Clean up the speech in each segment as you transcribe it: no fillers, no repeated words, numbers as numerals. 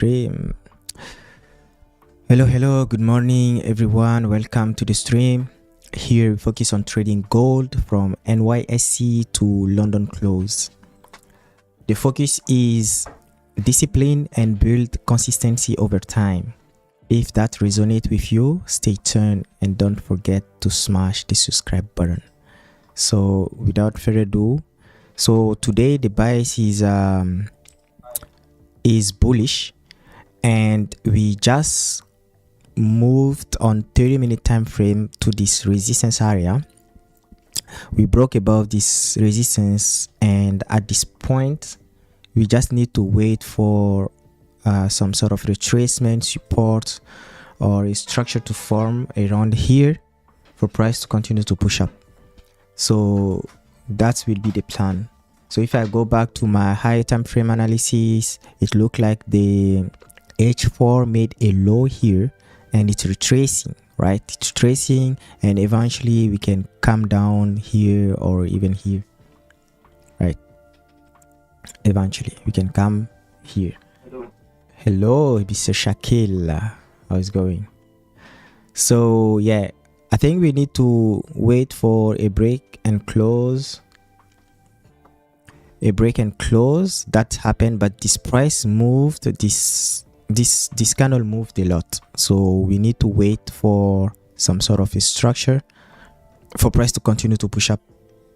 Stream. Hello, good morning everyone. Welcome to the stream. Here we focus on trading gold from NYSE to London close. The focus is discipline and build consistency over time. If that resonates with you, stay tuned and don't forget to smash the subscribe button. So without further ado, so today the bias is bullish, and we just moved on 30-minute time frame to this resistance area. We broke above this resistance, and at this point we just need to wait for some sort of retracement, support, or a structure to form around here for price to continue to push up. So that will be the plan. So if I go back to my high time frame analysis, it looked like the H4 made a low here and it's retracing, right? It's tracing, and eventually we can come down here or even here, right? Eventually we can come here. Hello, Mr. Shakil. How's it going? So yeah, I think we need to wait for a break and close. That happened, but this price moved, this candle moved a lot, so we need to wait for some sort of a structure for price to continue to push up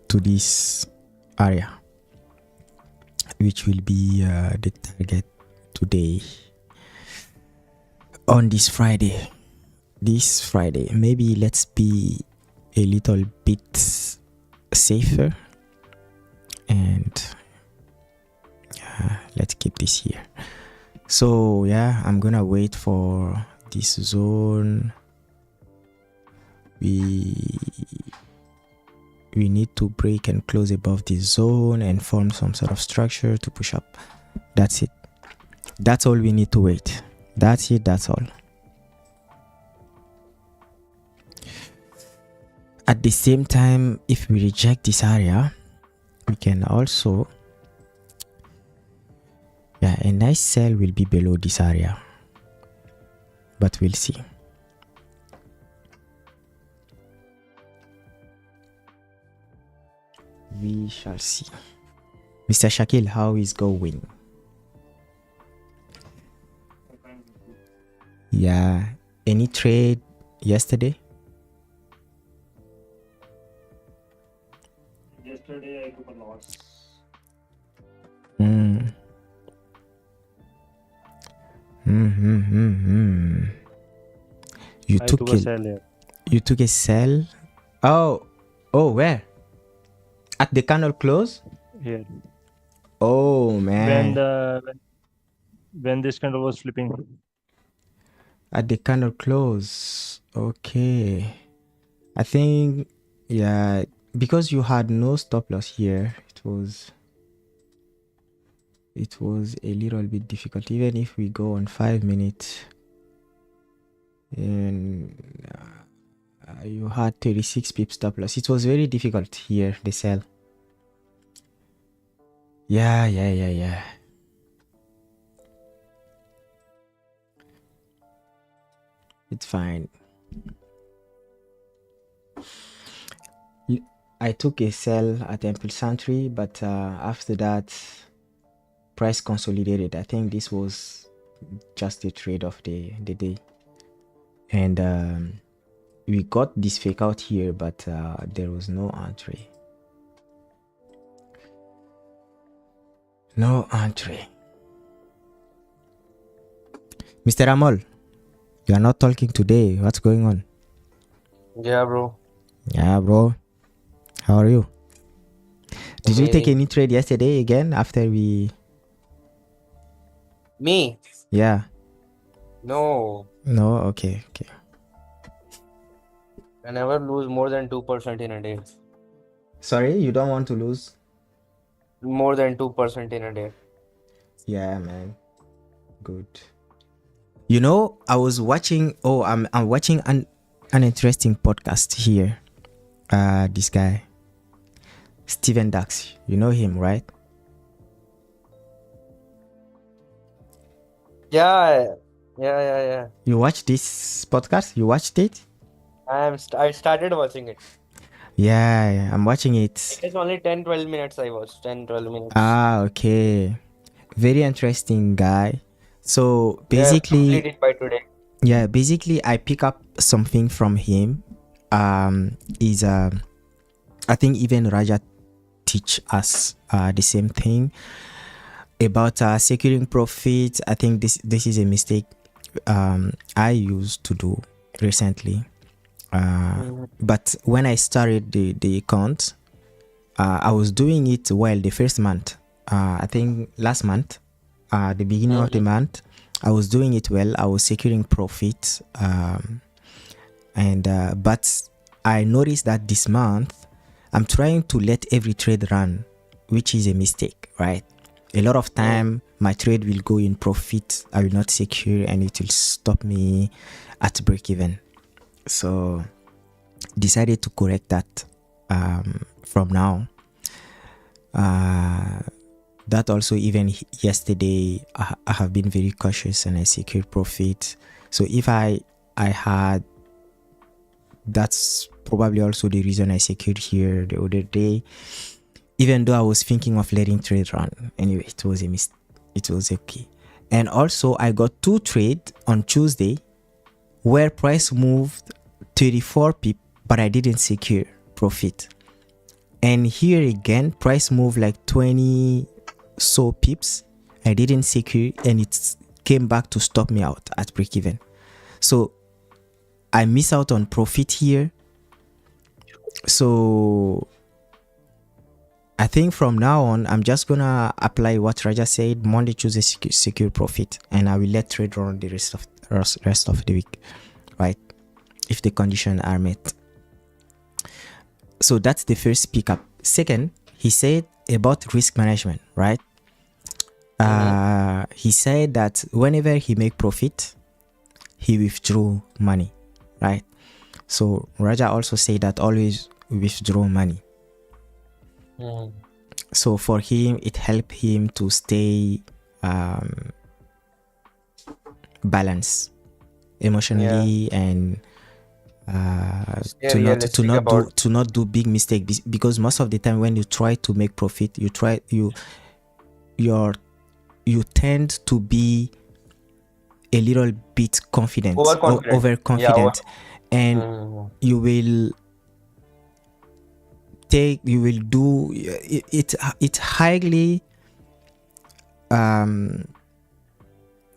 to this area, which will be the target today on this Friday. Maybe let's be a little bit safer, and let's keep this here. So yeah, I'm gonna wait for this zone. We need to break and close above this zone and form some sort of structure to push up. That's it. That's all we need to wait. That's it. That's all. At the same time, if we reject this area, we can also, a nice sell will be below this area, but we'll see. We shall see. Mr. Shakil, how is going? Yeah, any trade yesterday? Yesterday I took a loss. You I took took a sell here. You took a sell? Oh, where? At the candle close? Here. Oh man. When this candle was flipping. At the candle close. Okay. I think, yeah, because you had no stop loss here, it was a little bit difficult. Even if we go on 5 minutes, and you had 36 pips stop loss, it was very difficult here, the sell. Yeah. It's fine. I took a sell at Temple Santry, but after that, price consolidated. I think this was just a trade of the day, and we got this fake out here, but there was no entry. Mr. Amol, you are not talking today. What's going on? Yeah, bro. How are you? Did you take any trade yesterday again after we... Me? Yeah. No. Okay. I never lose more than 2% in a day. Sorry, you don't want to lose? More than 2% in a day. Yeah, man. Good. You know, I was watching... I'm watching an interesting podcast here. This guy, Steven Dax. You know him, right? Yeah, yeah. You watched this podcast? You watched it? I started watching it. Yeah, I'm watching It it. is only 10-12 minutes I watched. 10-12 minutes. Ah, okay. Very interesting guy. So Yeah, basically, complete it by today. yeah, basically I pick up something from him. Is I think even Raja teach us the same thing about securing profit. I think this is a mistake I used to do recently. But when I started the account, I was doing it well the first month. I think last month, the beginning of the month, I was doing it well. I was securing profit, but I noticed that this month I'm trying to let every trade run, which is a mistake, right? A lot of time my trade will go in profit, I will not secure, and it will stop me at break even. So decided to correct that from now. That also, even yesterday, I have been very cautious and I secured profit. So if I had, that's probably also the reason I secured here the other day, even though I was thinking of letting trade run. Anyway, it was a mistake. It was okay. And also I got 2 trades on Tuesday where price moved 34 pip, but I didn't secure profit. And here again, price moved like 20 so pips, I didn't secure, and it came back to stop me out at break even. So I miss out on profit here. So I think from now on, I'm just gonna apply what Raja said: Monday, Tuesday, secure profit, and I will let trade run the rest of the week, right? If the conditions are met. So that's the first pickup. Second, he said about risk management, right? He said that whenever he make profit, he withdrew money, right? So Raja also said that always withdraw money. So for him, it helped him to stay balanced emotionally, and to not do big mistake, because most of the time when you try to make profit, you tend to be a little bit confident, overconfident, and you will do it highly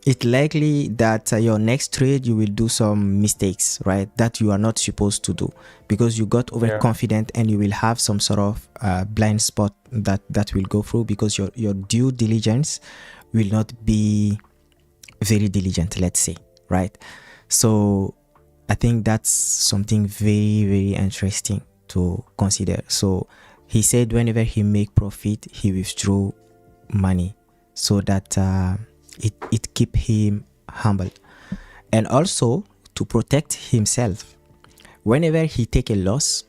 it's likely that your next trade you will do some mistakes, right, that you are not supposed to do, because you got overconfident, and you will have some sort of blind spot that will go through, because your due diligence will not be very diligent, let's say, right? So I think that's something very, very interesting to consider. So he said whenever he make profit, he withdrew money, so that it keep him humble. And also to protect himself, whenever he take a loss,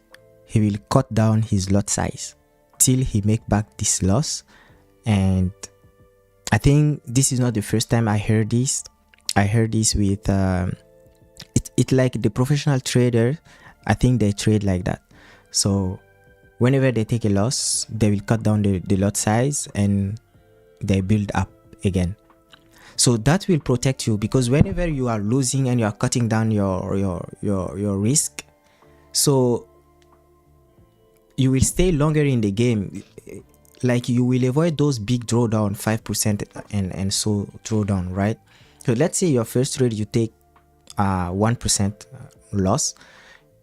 he will cut down his lot size till he make back this loss. And I think this is not the first time I heard this. I heard this with it like the professional trader. I think they trade like that. So whenever they take a loss, they will cut down the lot size and they build up again. So that will protect you, because whenever you are losing and you are cutting down your risk, so you will stay longer in the game. Like you will avoid those big drawdown, 5% and so drawdown, right? So let's say your first trade you take 1% loss,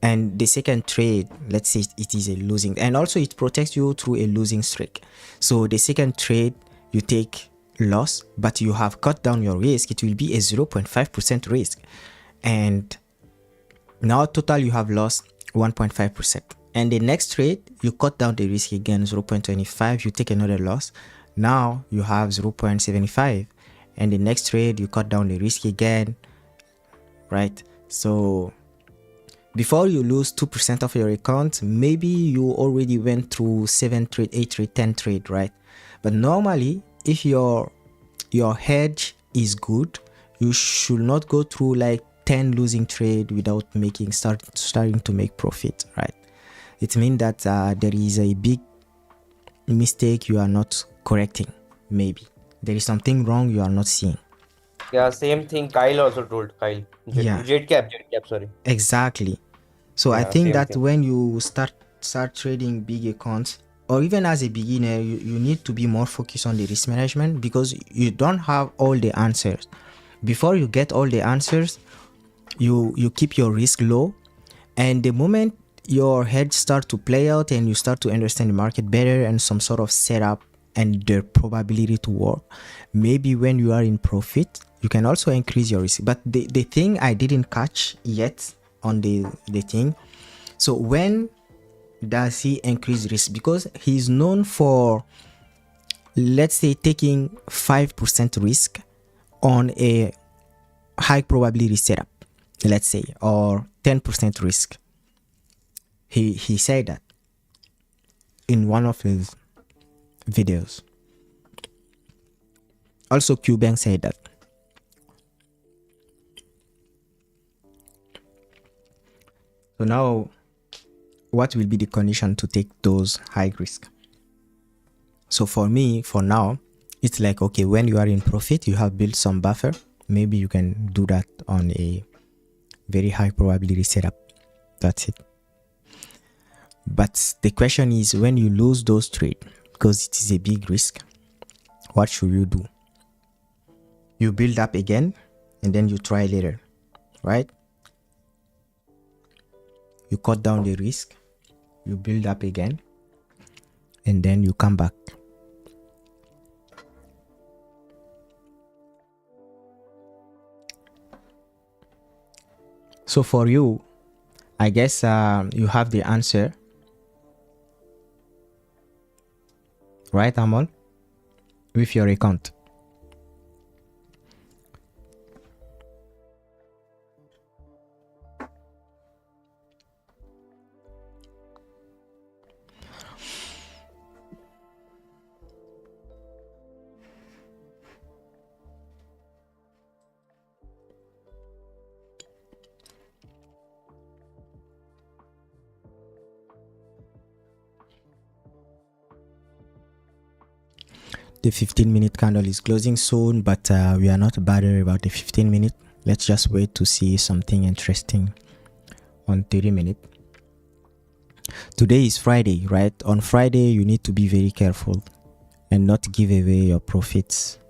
and the second trade, let's say it is a losing, and also it protects you through a losing streak. So the second trade you take loss, but you have cut down your risk, it will be a 0.5% risk, and now total you have lost 1.5%. And the next trade you cut down the risk again, 0.25, you take another loss, now you have 0.75, and the next trade you cut down the risk again, right? So before you lose 2% of your account, maybe you already went through 7 trade, 8 trade, 10 trade, right? But normally, if your hedge is good, you should not go through like 10 losing trade without starting to make profit, right? It means that there is a big mistake you are not correcting. Maybe there is something wrong you are not seeing. Yeah, same thing Kyle also told. Kyle. Yeah, Jet cap, sorry. exactly. So I Yeah, think same that thing. when you start trading big accounts, or even as a beginner, you need to be more focused on the risk management, because you don't have all the answers. Before you get all the answers, you keep your risk low, and the moment your head start to play out and you start to understand the market better and some sort of setup and the probability to work, maybe when you are in profit, you can also increase your risk. But the thing I didn't catch yet on the thing, so when does he increase risk? Because he's known for, let's say, taking 5% risk on a high probability setup, let's say, or 10% risk. He said that in one of his videos. Also, Cuban said that. So now, what will be the condition to take those high risk? So for me, for now, it's like, okay, when you are in profit, you have built some buffer. Maybe you can do that on a very high probability setup. That's it. But the question is, when you lose those trades, because it is a big risk, what should you do? You build up again and then you try later, right? You cut down the risk, you build up again, and then you come back. So for you, I guess you have the answer, right, Amal? With your account. The 15-minute candle is closing soon, but we are not bothered about the 15-minute. Let's just wait to see something interesting on 30-minute. Today is Friday, right? On Friday, you need to be very careful and not give away your profits.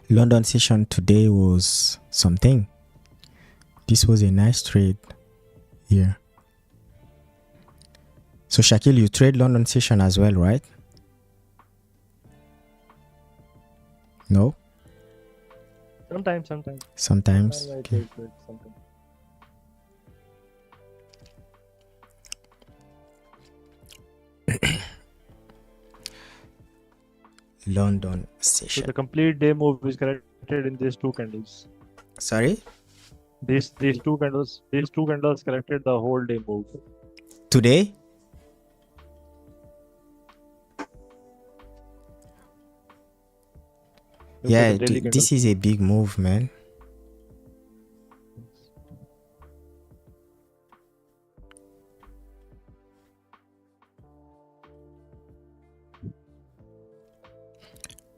London session today was something. This was a nice trade here. So Shakil, you trade London session as well, right? No? Sometimes. Sometimes. I Okay. take it sometimes. London So session. the complete day move is corrected in these two candles. Sorry? These two candles corrected the whole day move. Today? Look at Yeah, the daily this candles. is a big move, man.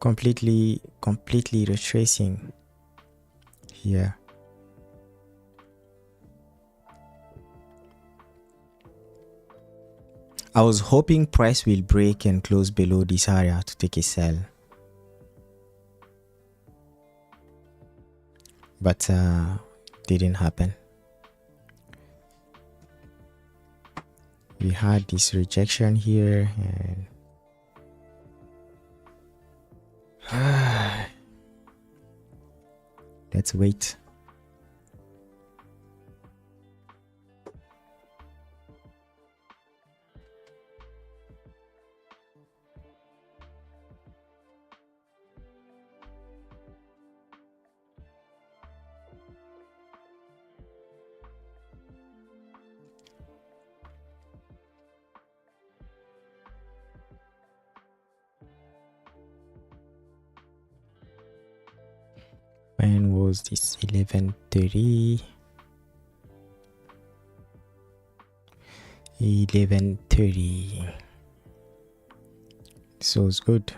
Completely retracing here. I was hoping price will break and close below this area to take a sell, but didn't happen. We had this rejection here, and let's wait. close this 11:30. 11:30. So it's good.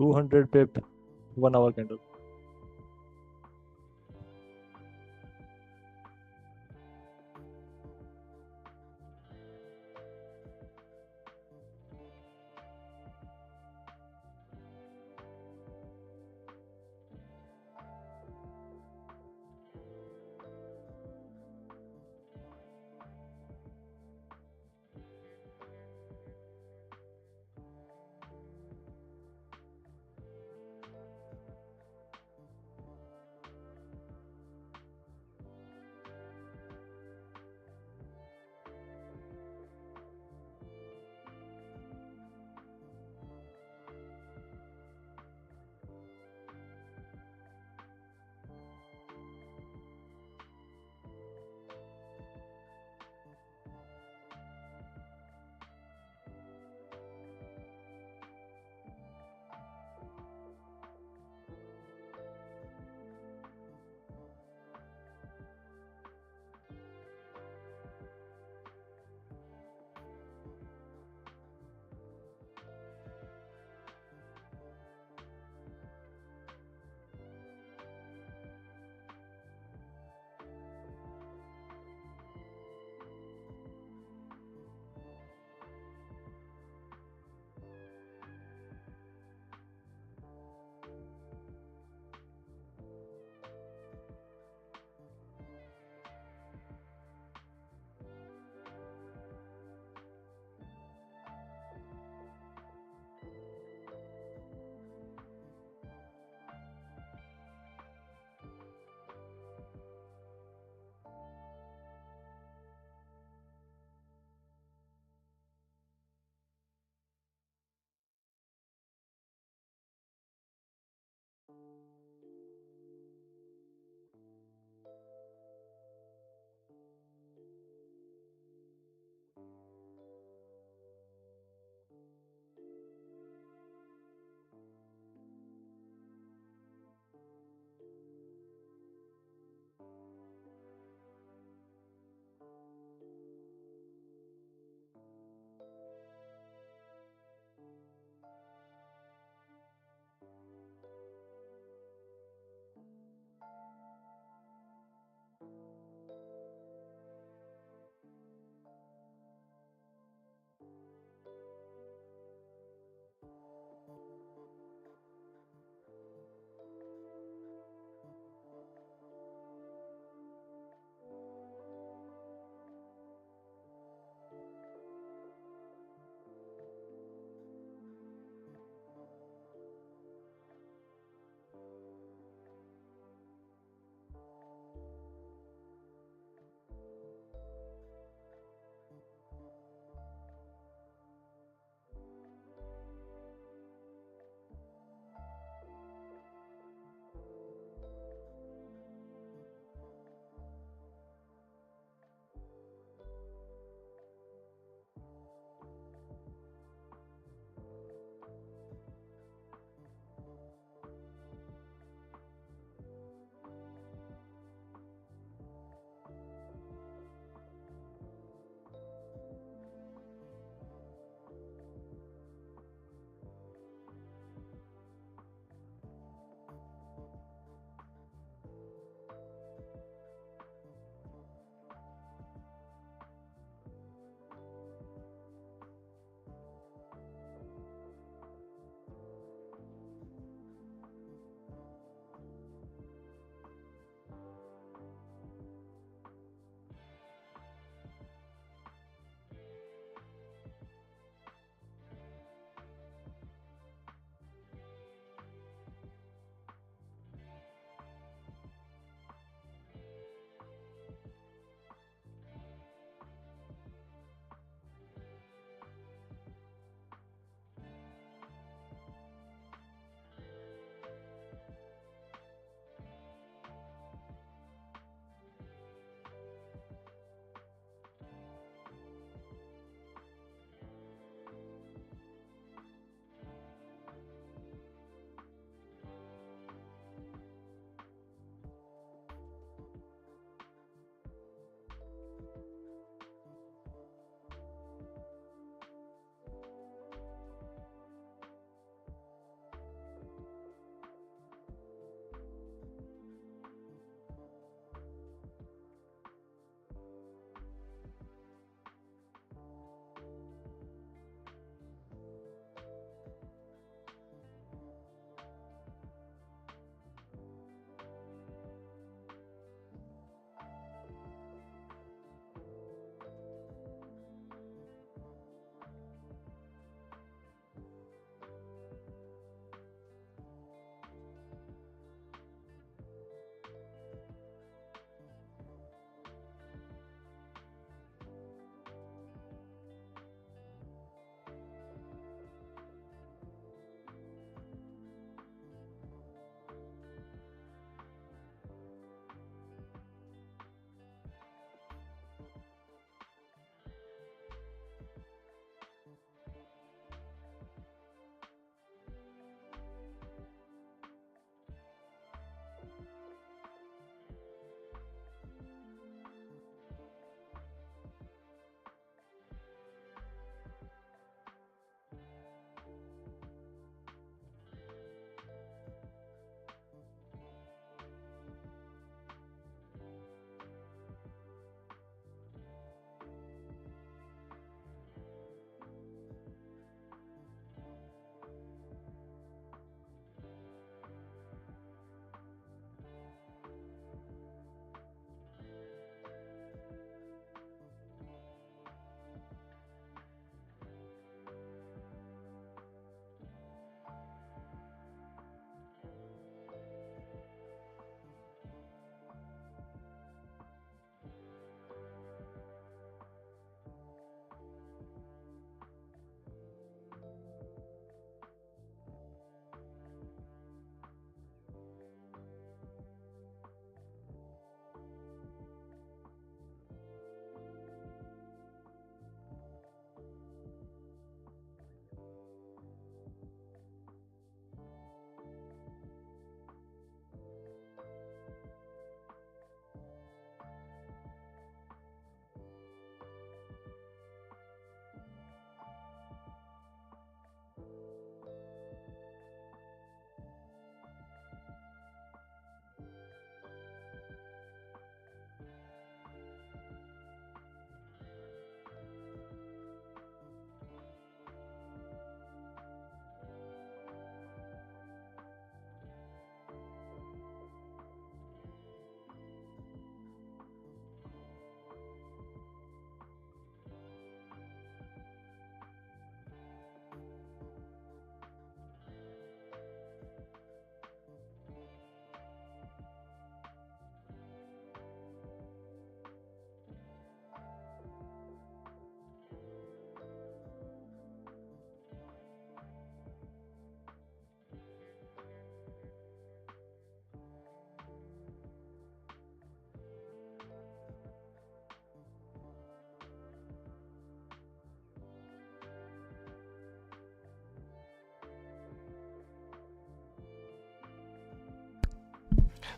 $200 pip 1 hour candle.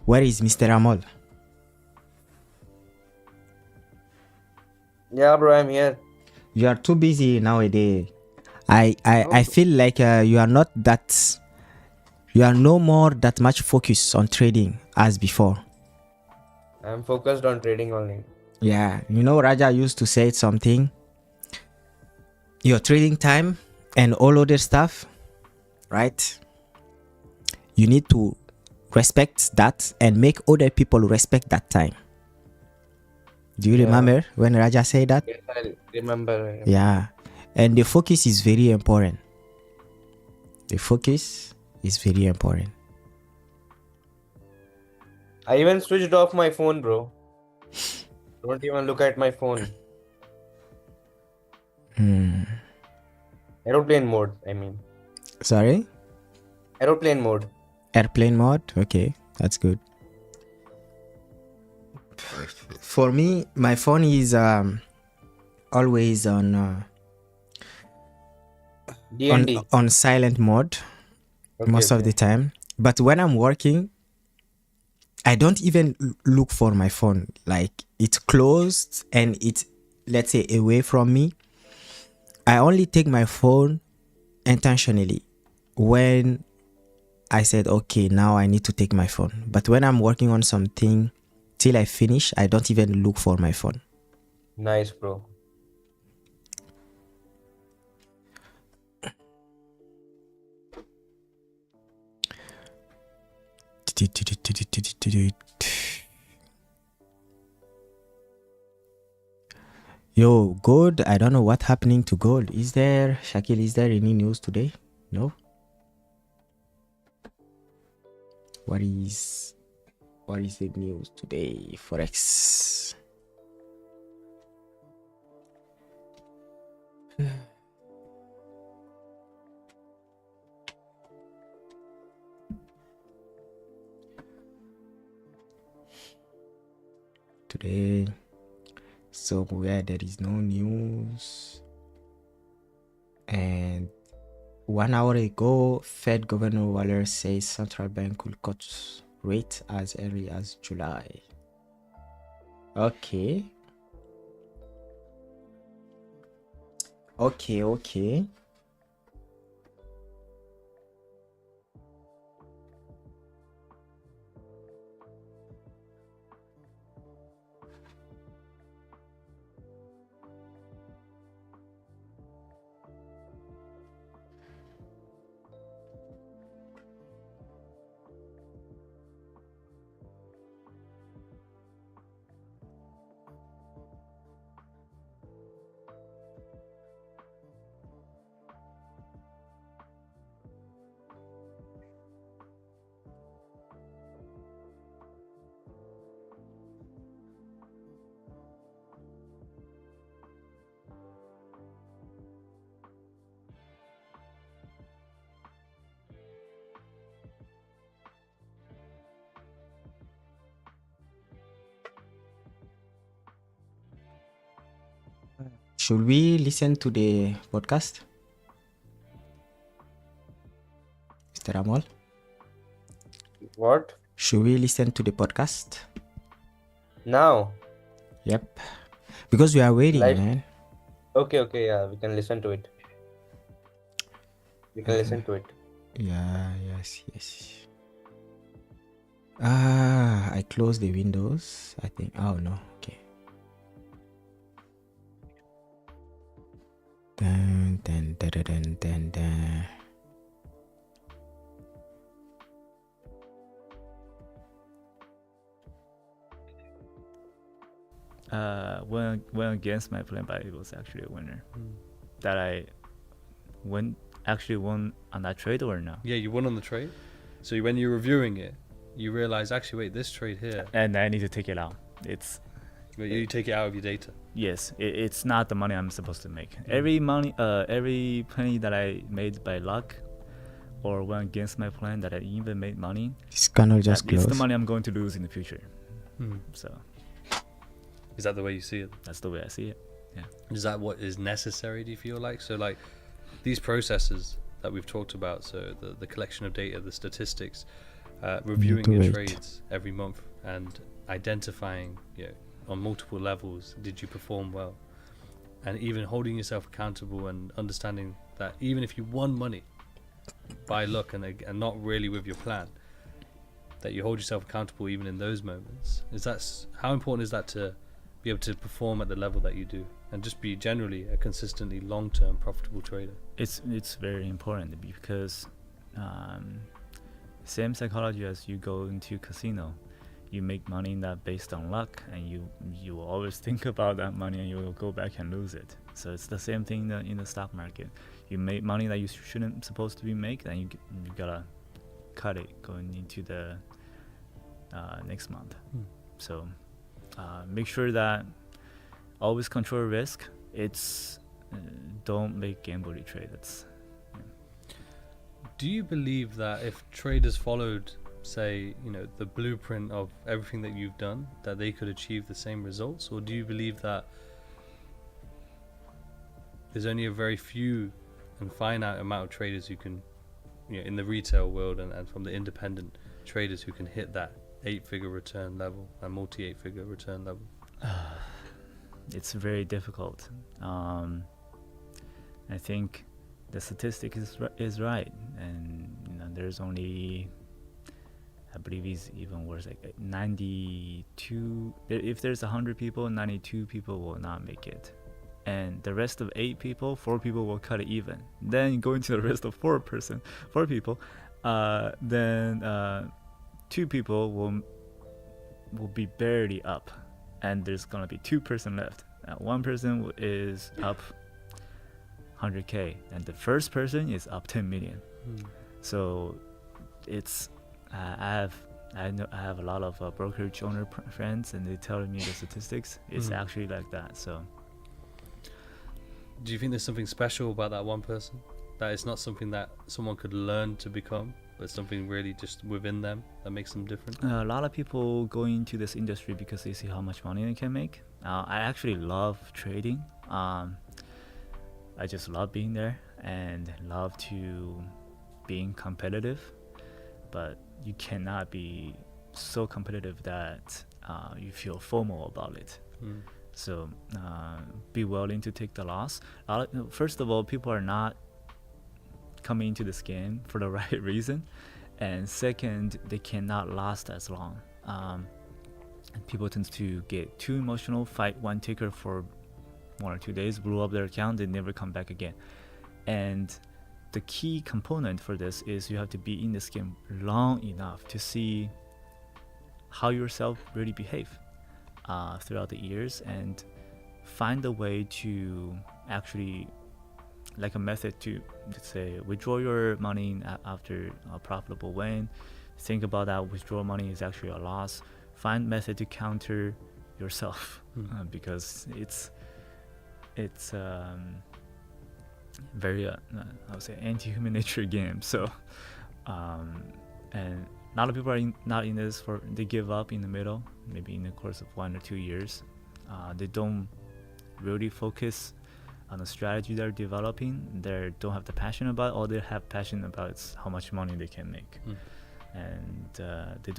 Where is Mr. Amol? Yeah, bro, I'm here. You are too busy nowadays. I feel like you are not that. You are no more that much focused on trading as before. I'm focused on trading only. Yeah, you know, Raja used to say something. Your trading time and all other stuff, right? You need to respect that and make other people respect that time. Do you remember when Raja said that? Yes, I remember. Yeah. And the focus is very important. The focus is very important. I even switched off my phone, bro. Don't even look at my phone. Aeroplane mode, I mean. Sorry? Aeroplane mode. Airplane mode? Okay, that's good. For me, my phone is always on D&D. on silent mode most of the time. But when I'm working, I don't even look for my phone. Like, it's closed and it's, let's say, away from me. I only take my phone intentionally when I said, okay, now I need to take my phone. But when I'm working on something till I finish, I don't even look for my phone. Nice, bro. Yo, gold, I don't know what's happening to gold. Is there, Shakil, is there any news today? No? What is the news today, Forex? Today, somewhere there is no news. And 1 hour ago, Fed Governor Waller says central bank will cut rate as early as July. Okay. Okay. Should we listen to the podcast, Mr. Amol? What? Should we listen to the podcast? Now? Yep. Because we are waiting, Live? man. Okay, yeah, we can listen to it. Yeah, yes. I closed the windows, I think. Oh, no. Okay. Dun. Went against my plan, but it was actually a winner. That I won on that trade or no? Yeah, you won on the trade. So when you're reviewing it, you realize actually, wait, this trade here. And I need to take it out. But you take it out of your data. Yes, it's not the money I'm supposed to make. Every penny that I made by luck or went against my plan that I even made money, this cannot just close. It's the money I'm going to lose in the future. So is that the way you see it? That's the way I see it. Yeah. Is that what is necessary, do you feel like? So like these processes that we've talked about, so the collection of data, the statistics, reviewing to your wait. trades every month and identifying, on multiple levels, did you perform well? And even holding yourself accountable and understanding that even if you won money by luck and not really with your plan, that you hold yourself accountable even in those moments. How important is that to be able to perform at the level that you do and just be generally a consistently long-term profitable trader? It's very important because same psychology as you go into casino. You make money that based on luck, and you will always think about that money and you will go back and lose it. So it's the same thing in the stock market. You make money that you shouldn't supposed to be make, and you gotta cut it going into the next month. So make sure that always control risk. It's don't make gambling trade. Do you believe that if traders followed, say, the blueprint of everything that you've done, that they could achieve the same results? Or do you believe that there's only a very few and finite amount of traders who can, in the retail world and from the independent traders who can hit that 8-figure return level and multi 8-figure return level? It's very difficult. I think the statistic is right, and there's only, I believe it's even worse, like 92. If there's 100 people, 92 people will not make it, and the rest of 4 people will cut it even. Then going to the rest of 4 people, then 2 people will be barely up, and there's gonna be 2 person left. One person is up 100K, and the first person is up 10 million. So it's I have a lot of brokerage owner friends, and they tell me the statistics. It's actually like that. So do you think there's something special about that one person, that it's not something that someone could learn to become, but something really just within them that makes them different? A lot of people go into this industry because they see how much money they can make. I actually love trading. I just love being there and love to being competitive, but you cannot be so competitive that you feel FOMO about it. So be willing to take the loss. First of all, people are not coming into this game for the right reason, and second, they cannot last as long. People tend to get too emotional, fight one ticker for 1 or 2 days, blow up their account, they never come back again. And the key component for this is you have to be in this game long enough to see how yourself really behave throughout the years, and find a way to actually, like a method to, let's say, withdraw your money after a profitable win. Think about that withdrawal money is actually a loss. Find method to counter yourself because it's very I would say anti-human nature game. So and a lot of people are not in this they give up in the middle, maybe in the course of 1 or 2 years. They don't really focus on the strategy they're developing. They don't have the passion about it. All they have passion about is how much money they can make. And they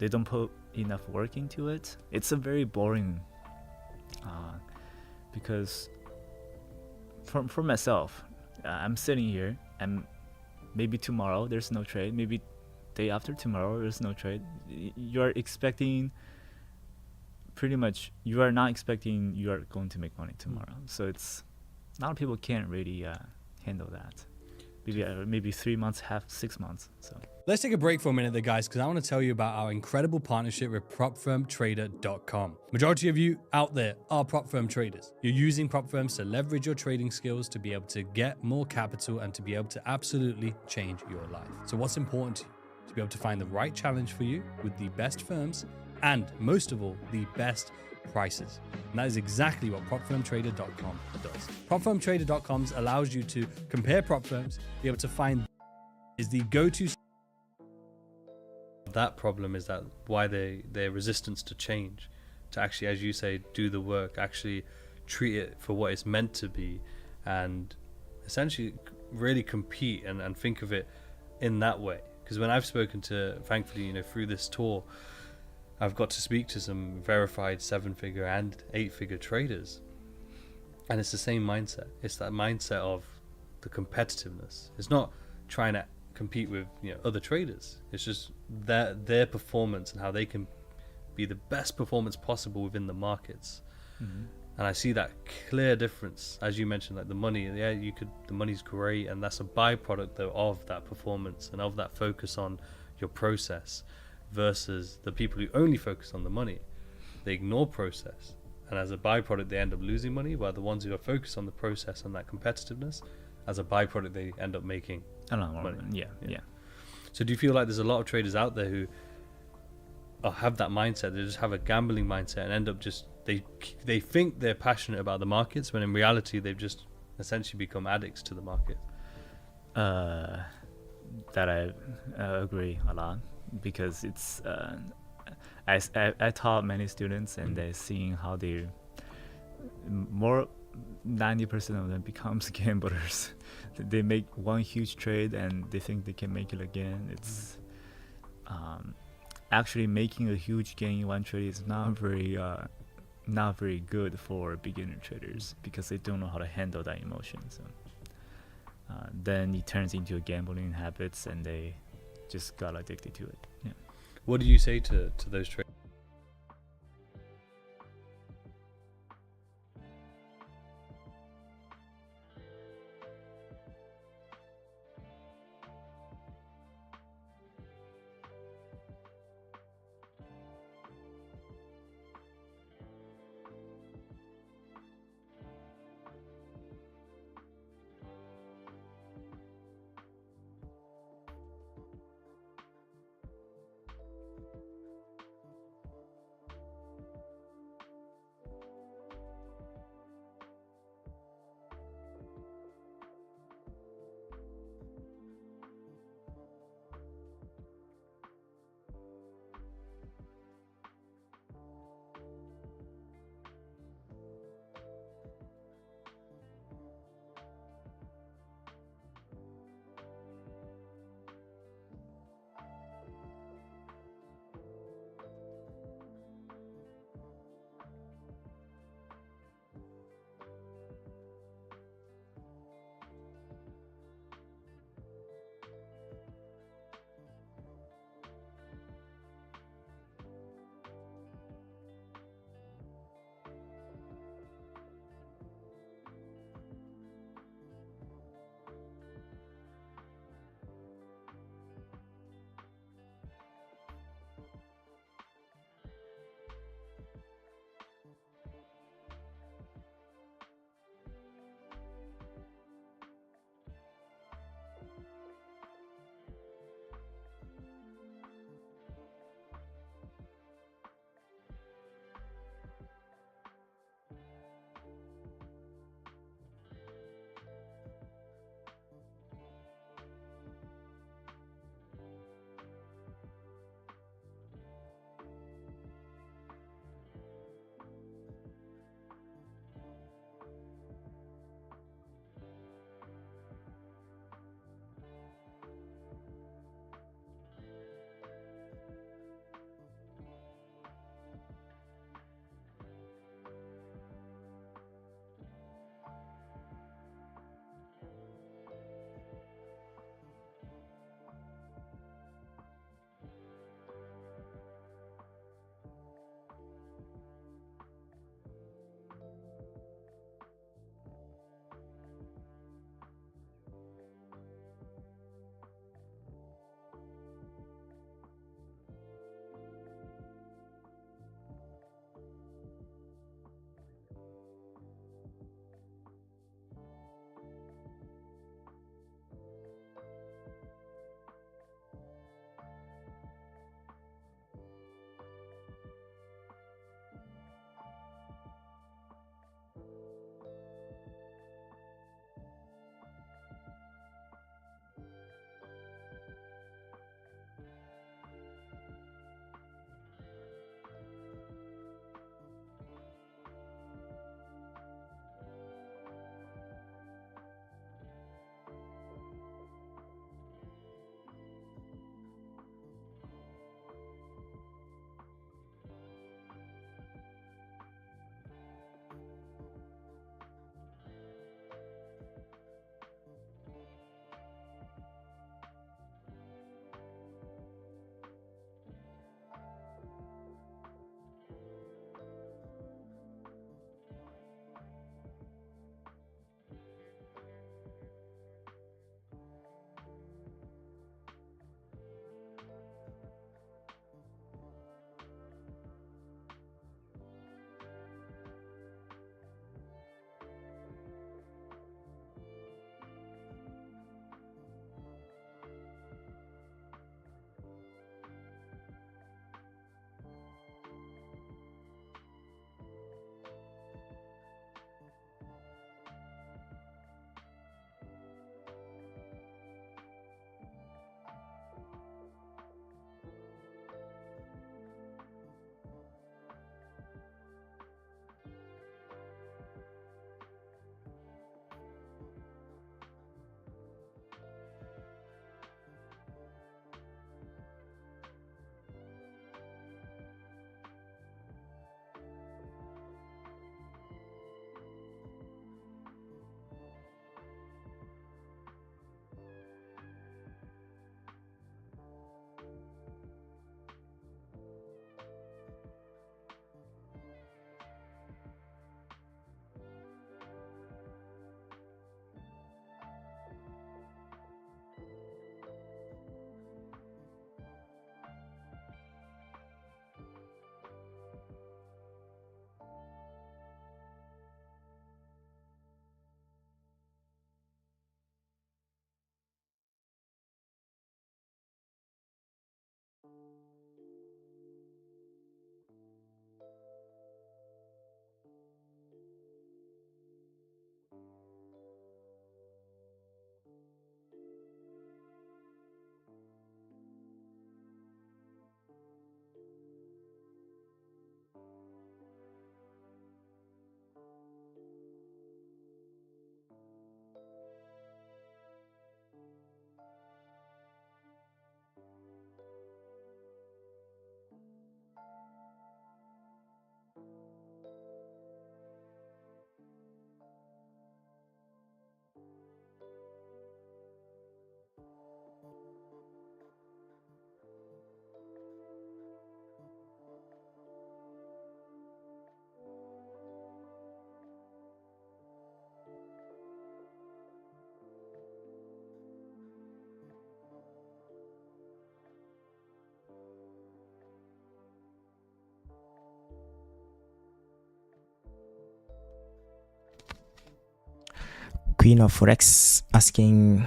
don't put enough work into it. It's a very boring because for myself, I'm sitting here and maybe tomorrow there's no trade, maybe day after tomorrow there's no trade. You're expecting, pretty much you are not expecting you are going to make money tomorrow. So it's, a lot of people can't really handle that. Maybe 3 months, 6 months. So let's take a break for a minute there, guys, because I want to tell you about our incredible partnership with propfirmtrader.com. Majority of you out there are prop firm traders. You're using prop firms to leverage your trading skills to be able to get more capital and to be able to absolutely change your life. So what's important to you? To be able to find the right challenge for you with the best firms and, most of all, the best prices. And that is exactly what propfirmtrader.com does. Propfirmtrader.com allows you to compare prop firms, be able to find is the go-to. That problem is that why their resistance to change, to actually, as you say, do the work, actually treat it for what it's meant to be, and essentially really compete and think of it in that way. Because when I've spoken to, thankfully, you know, through this tour, I've got to speak to some verified 7-figure and 8-figure traders, and it's the same mindset. It's that mindset of the competitiveness. It's not trying to compete with, you know, other traders. It's just their performance and how they can be the best performance possible within the markets. And I see that clear difference, as you mentioned, like the money. Yeah, the money's great, and that's a byproduct though of that performance and of that focus on your process, versus the people who only focus on the money. They ignore process, and as a byproduct they end up losing money, while the ones who are focused on the process and that competitiveness, as a byproduct they end up making money. Yeah. So do you feel like there's a lot of traders out there who have that mindset? They just have a gambling mindset and end up just they think they're passionate about the markets, when in reality they've just essentially become addicts to the market. That I agree a lot, because it's I taught many students, and they're seeing how they 90% of them becomes gamblers. They make one huge trade and they think they can make it again. It's actually making a huge gain in one trade is not very good for beginner traders, because they don't know how to handle that emotion. So then it turns into a gambling habits, and they just got addicted to it. Yeah. What do you say to those traders? Queen of Forex asking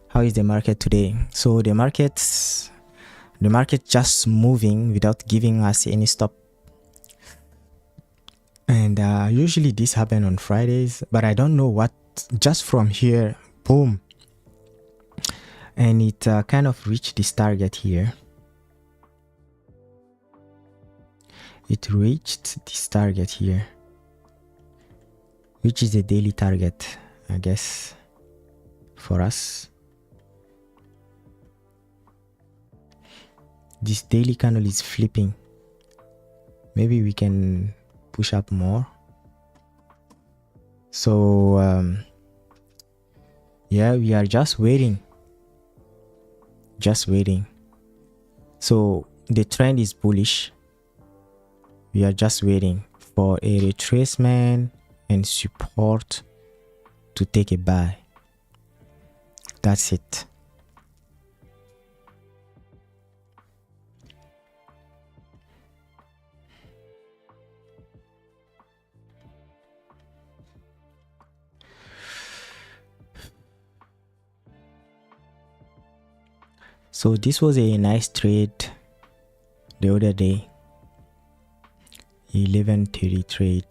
how is the market today. So the market just moving without giving us any stop, and usually this happen on Fridays, but I don't know what, just from here, boom, and it kind of reached this target here. It reached this target here, which is the daily target, I guess, for us. This daily candle is flipping. Maybe we can push up more. So yeah, we are just waiting. So the trend is bullish. We are just waiting for a retracement and support to take a buy. That's it. So this was a nice trade the other day. 11:30 trade.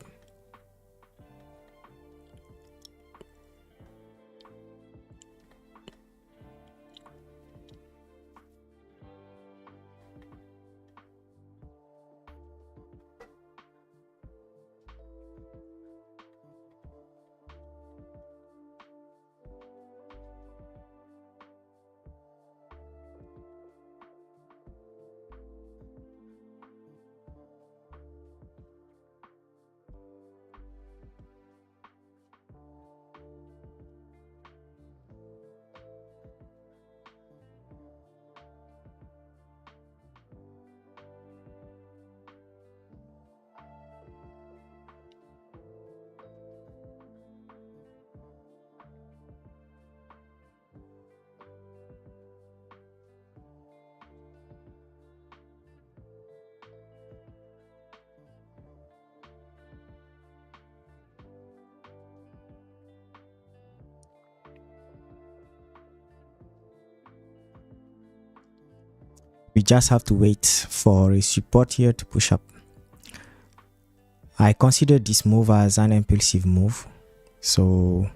We just have to wait for a support here to push up. I consider this move as an impulsive move, so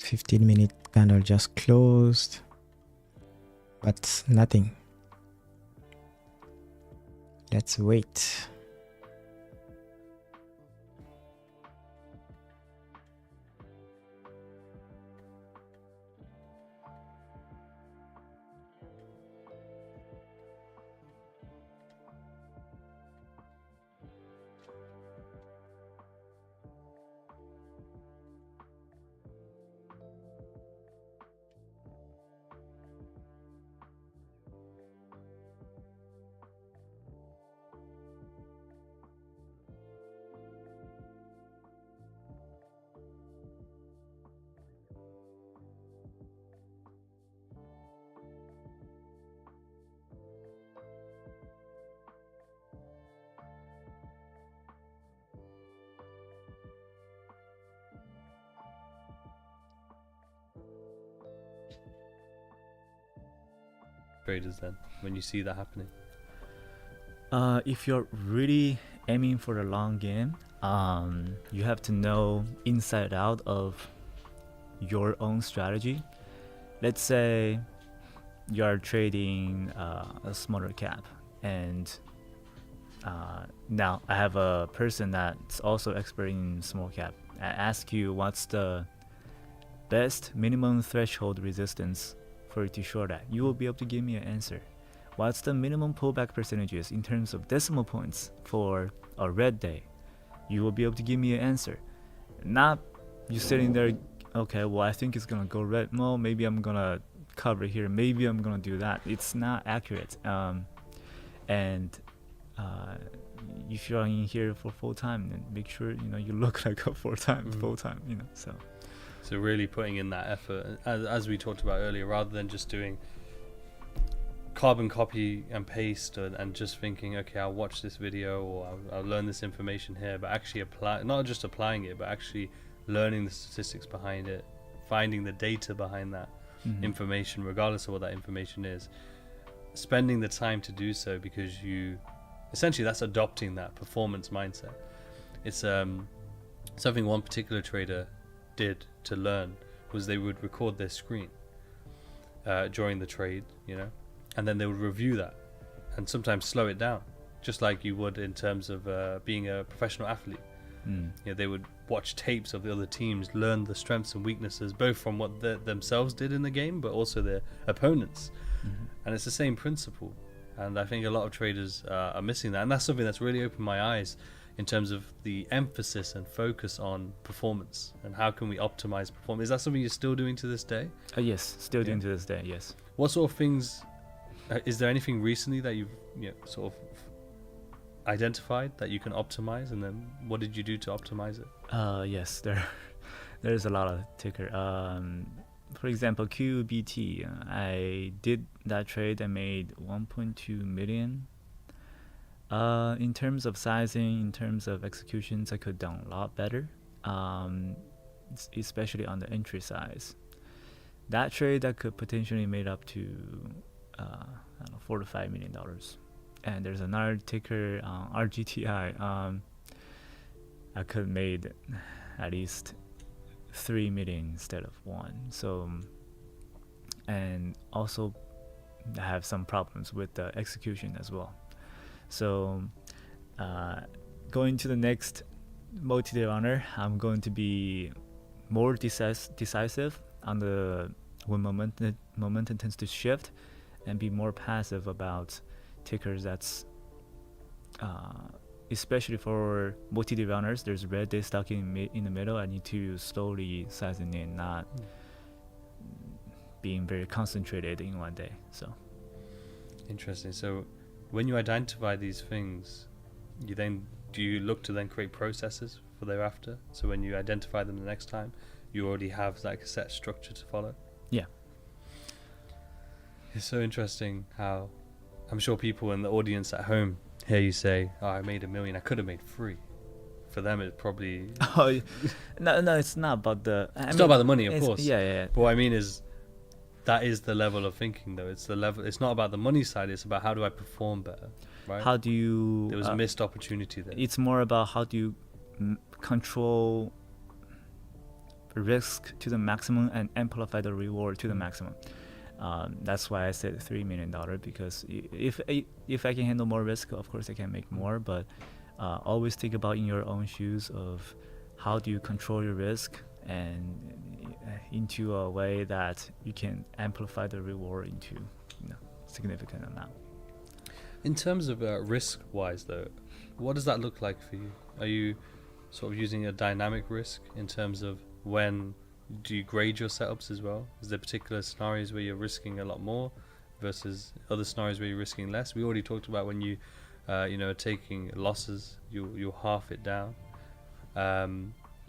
.15 candle just closed, but nothing. Let's wait. Traders then when you see that happening? If you're really aiming for the long game, you have to know inside out of your own strategy. Let's say you're trading a smaller cap, and now I have a person that's also expert in small cap. I ask you what's the best minimum threshold resistance for you to short at. You will be able to give me an answer. What's the minimum pullback percentages in terms of decimal points for a red day? You will be able to give me an answer. Not you're sitting there, okay, well, I think it's gonna go red. Well, maybe I'm gonna cover here. Maybe I'm gonna do that. It's not accurate. And if you're in here for full time, then make sure you look like a full time. So really putting in that effort, as we talked about earlier, rather than just doing carbon copy and paste and just thinking, okay, I'll watch this video or I'll learn this information here, but actually not just applying it, but actually learning the statistics behind it, finding the data behind that information, regardless of what that information is, spending the time to do so, because essentially that's adopting that performance mindset. It's something one particular trader did to learn was they would record their screen during the trade, and then they would review that and sometimes slow it down, just like you would in terms of being a professional athlete. They would watch tapes of the other teams, learn the strengths and weaknesses, both from what themselves did in the game, but also their opponents. And it's the same principle. And I think a lot of traders are missing that. And that's something that's really opened my eyes in terms of the emphasis and focus on performance and how can we optimize performance. Is that something you're still doing to this day? Yes, still doing to this day, yes. What sort of things, is there anything recently that you've sort of identified that you can optimize, and then what did you do to optimize it? Yes, there's a lot of ticker. For example, QBT, I did that trade. I made 1.2 million. In terms of sizing, in terms of executions, I could have done a lot better, especially on the entry size. That trade I could potentially made up to $4 to $5 million. And there's another ticker, RGTI. I could have made at least 3 million instead of 1. So, and also I have some problems with the execution as well. So going to the next multi-day runner, I'm going to be more decisive on the when momentum tends to shift, and be more passive about tickers that's especially for multi-day runners. There's red day stuck in the middle. I need to slowly sizing in, not being very concentrated in one day. So interesting. So when you identify these things, do you look to then create processes for thereafter? So when you identify them the next time, you already have like a set structure to follow? Yeah. It's so interesting how I'm sure people in the audience at home hear you say, "Oh, I made $1 million. I could have made 3." For them, it's probably no, it's not about the. It's not about the money, of course. Yeah. But what I mean is, that is the level of thinking, though. It's the level. It's not about the money side. It's about how do I perform better, right? How do you? There was a missed opportunity there. It's more about how do you control risk to the maximum and amplify the reward to the maximum. That's why I said $3 million, because if I can handle more risk, of course I can make more. But always think about in your own shoes of how do you control your risk and into a way that you can amplify the reward into significant amount. In terms of risk-wise, though, what does that look like for you? Are you sort of using a dynamic risk in terms of when do you grade your setups as well? Is there particular scenarios where you're risking a lot more versus other scenarios where you're risking less? We already talked about when you are taking losses, you'll half it down.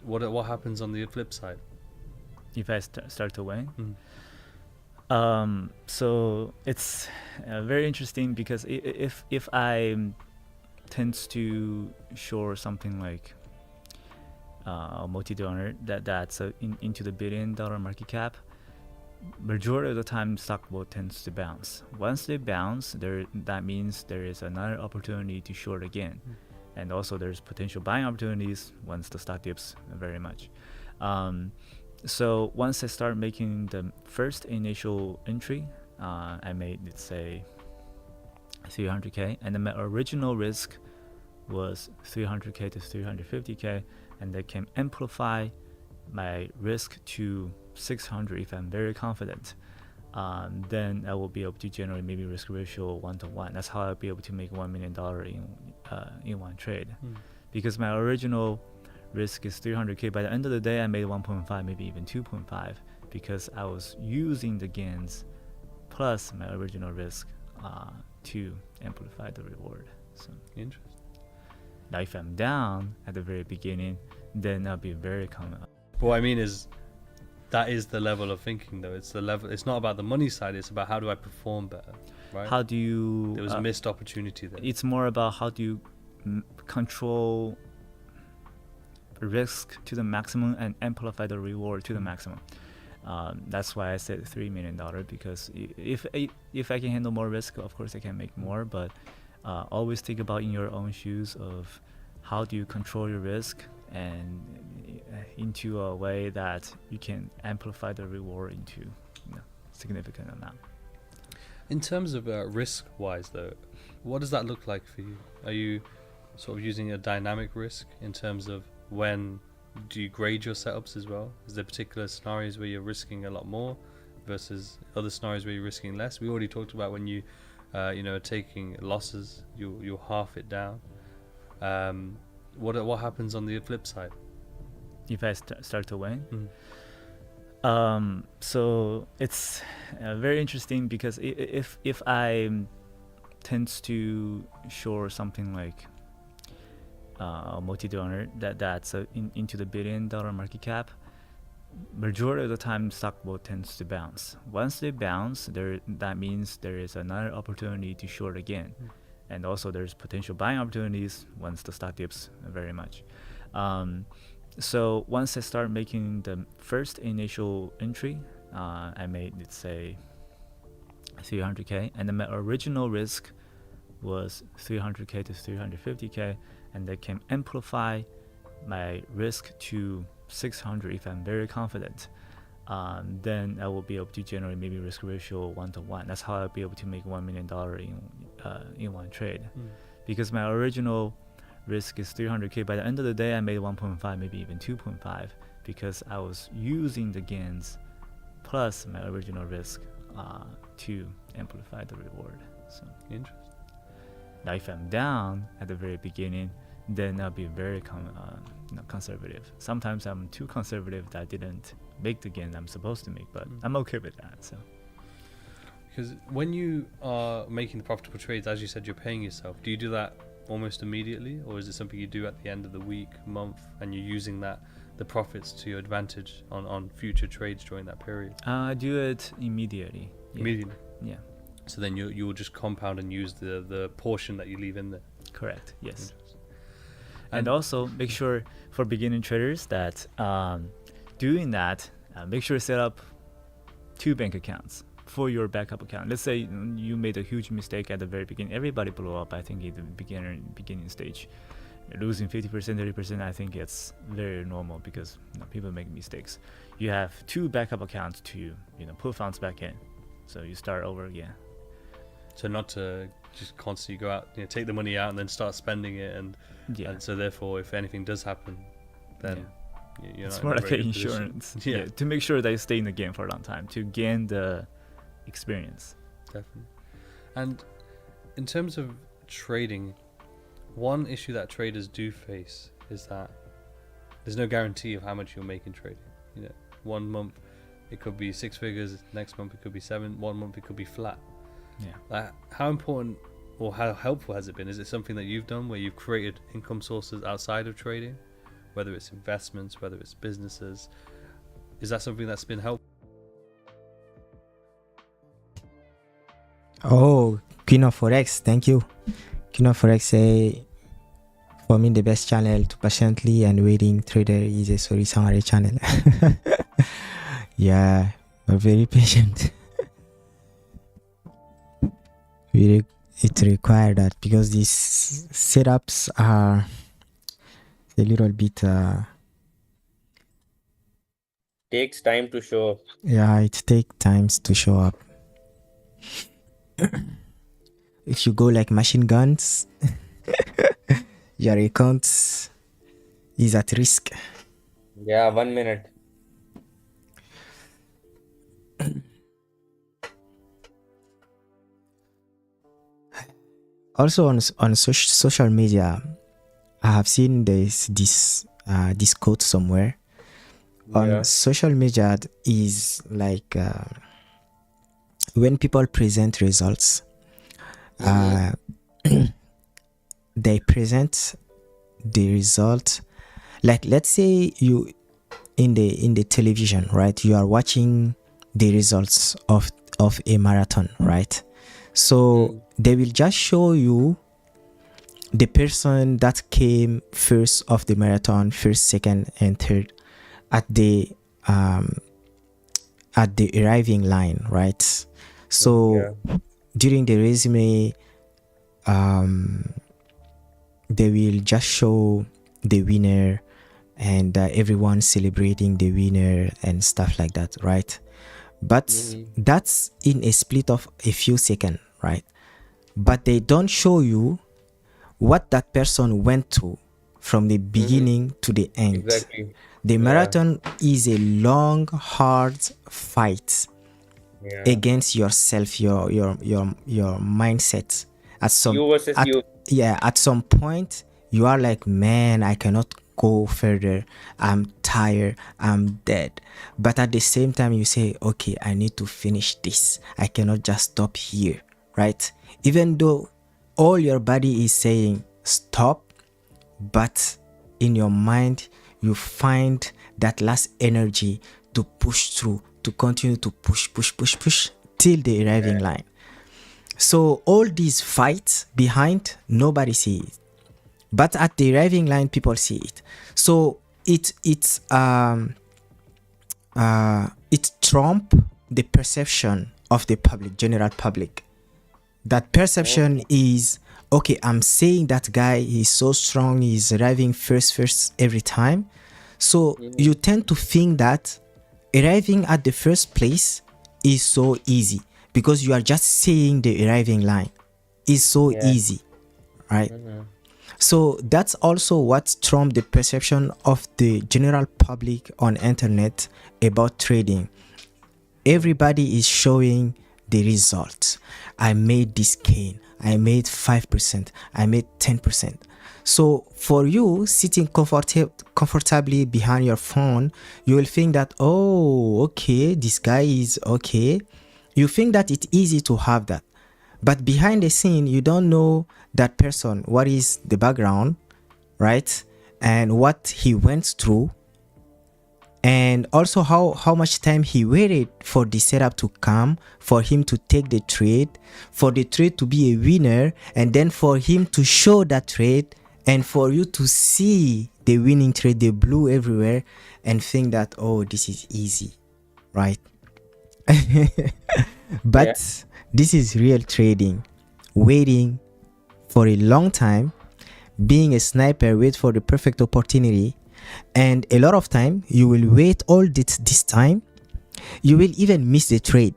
What happens on the flip side? If I start to win? Mm. So it's very interesting, because if I tends to short something like a multi-day runner that's into the $1 billion market cap, majority of the time stock both tends to bounce. Once they bounce, that means there is another opportunity to short again. And also there's potential buying opportunities once the stock dips very much. So once I start making the first initial entry, I made, let's say, 300k, and then my original risk was 300k to 350k, and I can amplify my risk to 600 if I'm very confident. Then I will be able to generate maybe risk ratio 1-to-1. That's how I'll be able to make $1 million in one trade. Because my original risk is 300k. By the end of the day, I made 1.5, maybe even 2.5, because I was using the gains plus my original risk to amplify the reward. So Interesting. now if I'm down at the very beginning, then I'll be very common. But what I mean is, that is the level of thinking, though. It's the level. It's not about the money side. It's about how do I perform better, right? How do you? There was a missed opportunity there. It's more about how do you control risk to the maximum and amplify the reward to the maximum. That's why I said $3 million, because if I can handle more risk, of course I can make more, but always think about in your own shoes of how do you control your risk and into a way that you can amplify the reward into significant amount. In terms of risk-wise, though, what does that look like for you? Are you sort of using a dynamic risk in terms of when do you grade your setups as well? Is there particular scenarios where you're risking a lot more versus other scenarios where you're risking less? We already talked about when you are taking losses, you'll half it down. What happens on the flip side? If I start to win? Mm. So it's very interesting, because if I tends to short something like multi-donor that's into the $1 billion market cap, majority of the time stock will tends to bounce. Once they bounce, that means there is another opportunity to short again. And also there's potential buying opportunities once the stock dips very much. So once I start making the first initial entry, I made, let's say, 300k, and then my original risk was 300k to 350k, and that can amplify my risk to 600 if I'm very confident. Then I will be able to generate maybe risk ratio 1-to-1. That's how I'll be able to make $1 million in one trade. Because my original risk is 300k. By the end of the day, I made 1.5, maybe even 2.5, because I was using the gains plus my original risk to amplify the reward. So Interesting. now if I'm down at the very beginning, then I'll be very conservative. Sometimes I'm too conservative that I didn't make the gain I'm supposed to make, but I'm okay with that. So Because when you are making the profitable trades, as you said, you're paying yourself. Do you do that almost immediately, or is it something you do at the end of the week, month, and you're using the profits to your advantage on future trades during that period? I do it immediately. Yeah. Immediately. Yeah, So then you will just compound and use the portion that you leave in there. correct. Yes. And And also make sure for beginning traders that doing that, make sure to set up 2 bank accounts for your backup account. Let's say you made a huge mistake at the very beginning. Everybody blew up, I think, at the beginning stage. Losing 50%, 30%, I think it's very normal, because people make mistakes. You have 2 backup accounts to put funds back in, so you start over again. So not to just constantly go out, take the money out and then start spending it, and so therefore, if anything does happen, then you're it's not more in a like very an good position. insurance. Yeah. To make sure that you stay in the game for a long time, to gain the experience. Definitely. And in terms of trading, one issue that traders do face is that there's no guarantee of how much you'll make in trading. 1 month it could be 6 figures, next month it could be 7, 1 month it could be flat. Yeah. How important or how helpful has it been? Is it something that you've done where you've created income sources outside of trading, whether it's investments, whether it's businesses? Is that something that's been helpful? Oh, Queen of Forex, thank you. Queen of Forex say, for me, the best channel to patiently and waiting trader is a Sory Sangaré channel. Yeah, we're very patient. It requires that, because these setups are a little bit Takes time to show. yeah, it takes times to show up. If you go like machine guns, your account is at risk. Yeah, 1 minute. Also on social media, I have seen this this quote somewhere on Yeah. social media. Is like when people present results, they present the result. Like, let's say you in the television, right? You are watching the results of a marathon, right? So they will just show you the person that came first of the marathon, first, second, and third at the arriving line, right? So during the resume, they will just show the winner and everyone celebrating the winner and stuff like that, right? But that's in a split of a few seconds, right? But they don't show you what that person went through from the beginning to the end. Exactly. The marathon is a long, hard fight against yourself, your mindset. At some You versus you. Yeah, at some point you are like, man, I cannot go further, I'm tired, I'm dead. But at the same time you say, okay, I need to finish this, I cannot just stop here, right? Even though all your body is saying stop, but in your mind you find that last energy to push through, to continue to push till the arriving line. So all these fights behind, nobody sees it, but at the arriving line people see it. So it trump the perception of the public, general public. That perception is, okay, I'm saying that guy is so strong, he's arriving first every time. So you tend to think that arriving at the first place is so easy because you are just saying the arriving line is so easy, right? So that's also what trumped the perception of the general public on internet about trading. Everybody is showing the results. I made this gain, I made 5%, I made 10%. So for you sitting comfortably behind your phone, you will think that, oh, okay, this guy is okay. You think that it's easy to have that, but behind the scene you don't know that person, what is the background, right? And what he went through, and also how much time he waited for the setup to come, for him to take the trade, for the trade to be a winner, and then for him to show that trade, and for you to see the winning trade, the blue everywhere, and think that, oh, this is easy, right? But this is real trading, waiting for a long time, being a sniper, wait for the perfect opportunity. And a lot of time you will wait all this time, you will even miss the trade,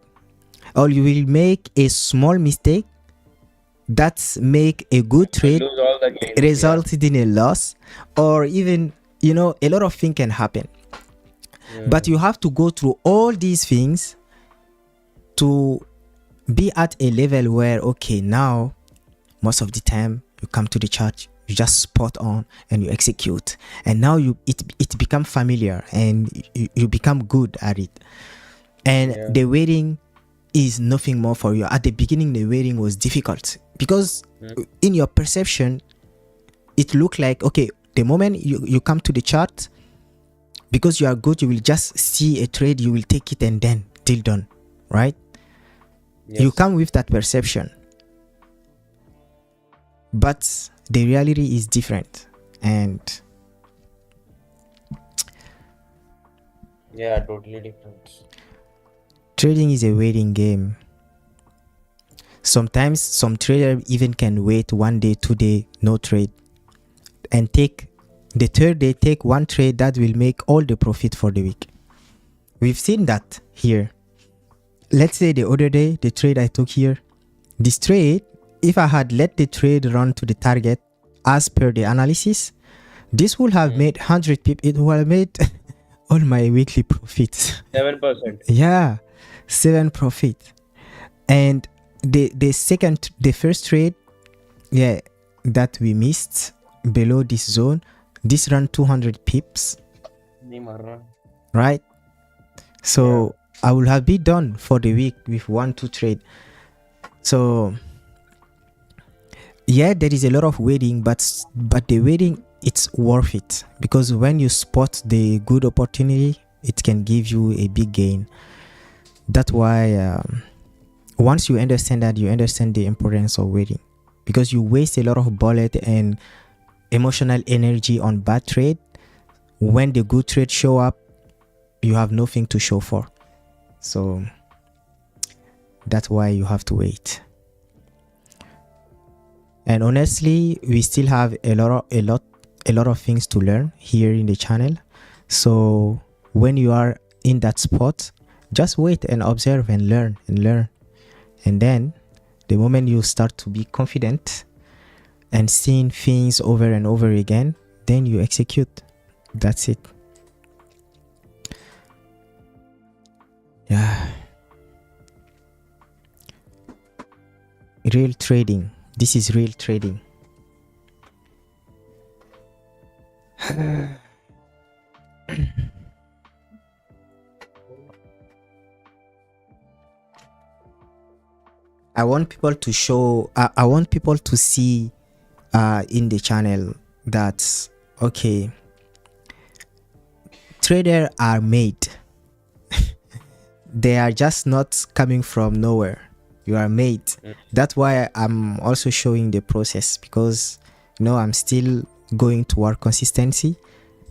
or you will make a small mistake that make a good trade resulted in a loss, or even, you know, a lot of things can happen. But you have to go through all these things to be at a level where, okay, now most of the time you come to the chart, you just spot on and you execute, and now it become familiar and you become good at it. And the waiting is nothing more for you. At the beginning the waiting was difficult because in your perception it looked like, okay, the moment you come to the chart, because you are good, you will just see a trade, you will take it and then deal done, right? You come with that perception, but the reality is different. And totally different. Trading is a waiting game. Sometimes some trader even can wait 1 day, 2 day, no trade, and take the third day, take one trade that will make all the profit for the week. We've seen that here. Let's say the other day, the trade I took here, this trade, if I had let the trade run to the target as per the analysis, this would have made 100 pips. It would have made all my weekly profits. 7%. Yeah, 7 profit. And the first trade, that we missed below this zone, This run 200 pips, right? So I will have been done for the week with 1-2 trade. So yeah, there is a lot of waiting, but the waiting, it's worth it, because when you spot the good opportunity, it can give you a big gain. That's why once you understand that, you understand the importance of waiting, because you waste a lot of bullet and emotional energy on bad trade. When the good trade show up, you have nothing to show for. So that's why you have to wait. And honestly, we still have a lot of things to learn here in the channel. So when you are in that spot, just wait and observe and learn. And then the moment you start to be confident and seeing things over and over again, then you execute. That's it. Yeah. Real trading. This is real trading. I want people to show, I want people to see in the channel that, okay, traders are made. They are just not coming from nowhere. You are made. That's why I'm also showing the process, because I'm still going toward consistency.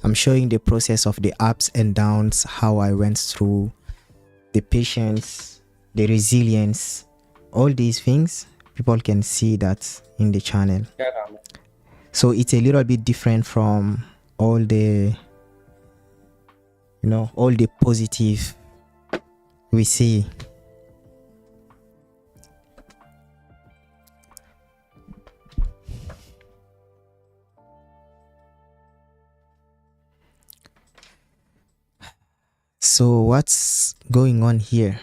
I'm showing the process of the ups and downs, how I went through, the patience, the resilience, all these things. People can see that in the channel. So it's a little bit different from all the all the positive we see. So what's going on here?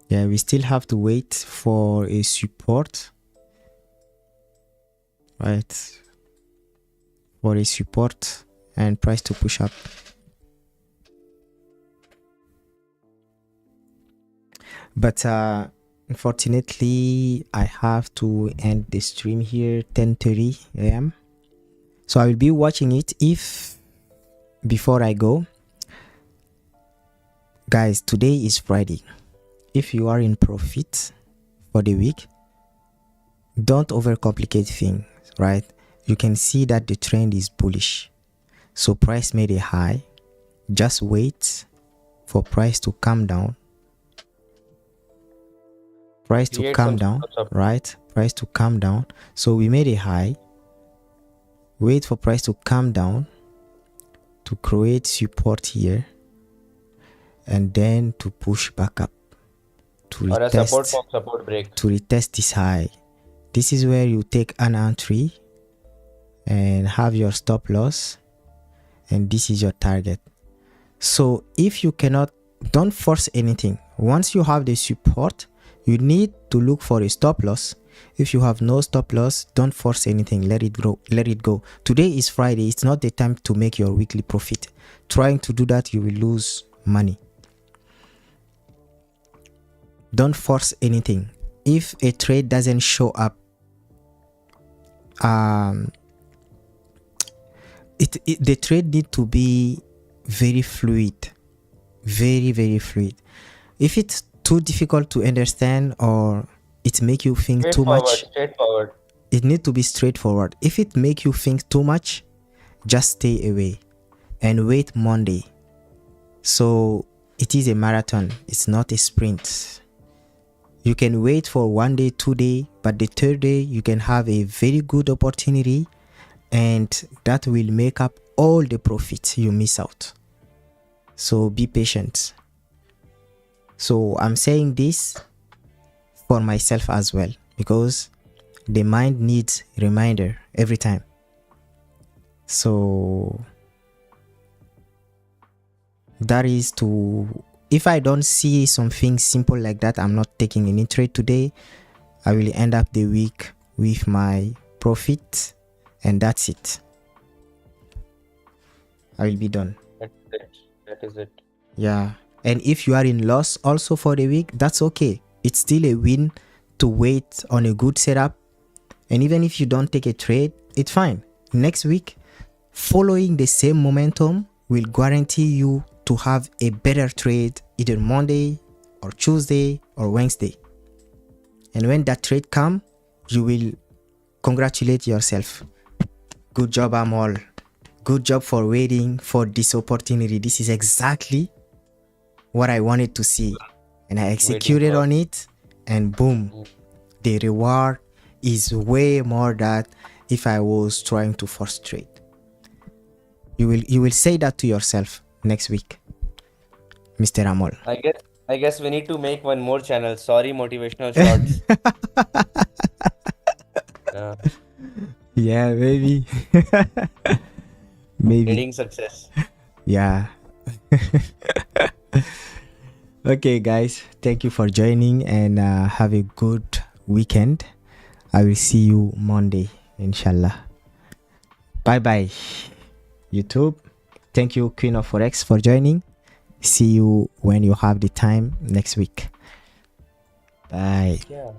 Yeah, we still have to wait for a support, right? For a support and price to push up. But unfortunately, I have to end the stream here 10:30 a.m. So I will be watching it. If before I go, guys, today is Friday. If you are in profit for the week, don't overcomplicate things, right? You can see that the trend is bullish. So price made a high. Just wait for price to come down. Price to come down, right? Price to come down. So we made a high. Wait for price to come down to create support here, and then to push back up to retest this high. This is where you take an entry and have your stop loss, and this is your target. So if you cannot, don't force anything. Once you have the support, you need to look for a stop loss. If you have no stop loss, don't force anything. Let it go. Today is Friday. It's not the time to make your weekly profit. Trying to do that, you will lose money. Don't force anything. If a trade doesn't show up, the trade need to be very fluid, very fluid. If it's too difficult to understand, or it make you think too much, it need to be straightforward. If it make you think too much, just stay away and wait Monday. So it is a marathon, it's not a sprint. You can wait for 1 day, 2 days, but the third day you can have a very good opportunity, and that will make up all the profits you miss out. So be patient. So I'm saying this for myself as well, because the mind needs reminder every time. So that is to, if I don't see something simple like that, I'm not taking any trade today. I will end up the week with my profit and that's it. I will be done. That's it. That is it. Yeah. And if you are in loss also for the week, that's okay. It's still a win to wait on a good setup. And even if you don't take a trade, it's fine. Next week, following the same momentum will guarantee you to have a better trade either Monday or Tuesday or Wednesday. And when that trade comes, you will congratulate yourself. Good job, Amol. Good job for waiting for this opportunity. This is exactly what I wanted to see. And I executed on it, and boom, the reward is way more than if I was trying to force trade. You will say that to yourself next week, Mr. Amol. I guess we need to make one more channel. Sorry, motivational shorts. Yeah. Yeah, maybe. Maybe. Trading success. Yeah. Okay, guys. Thank you for joining, and have a good weekend. I will see you Monday, inshallah. Bye bye, YouTube. Thank you, Queen of Forex, for joining. See you when you have the time next week. Bye. Yeah.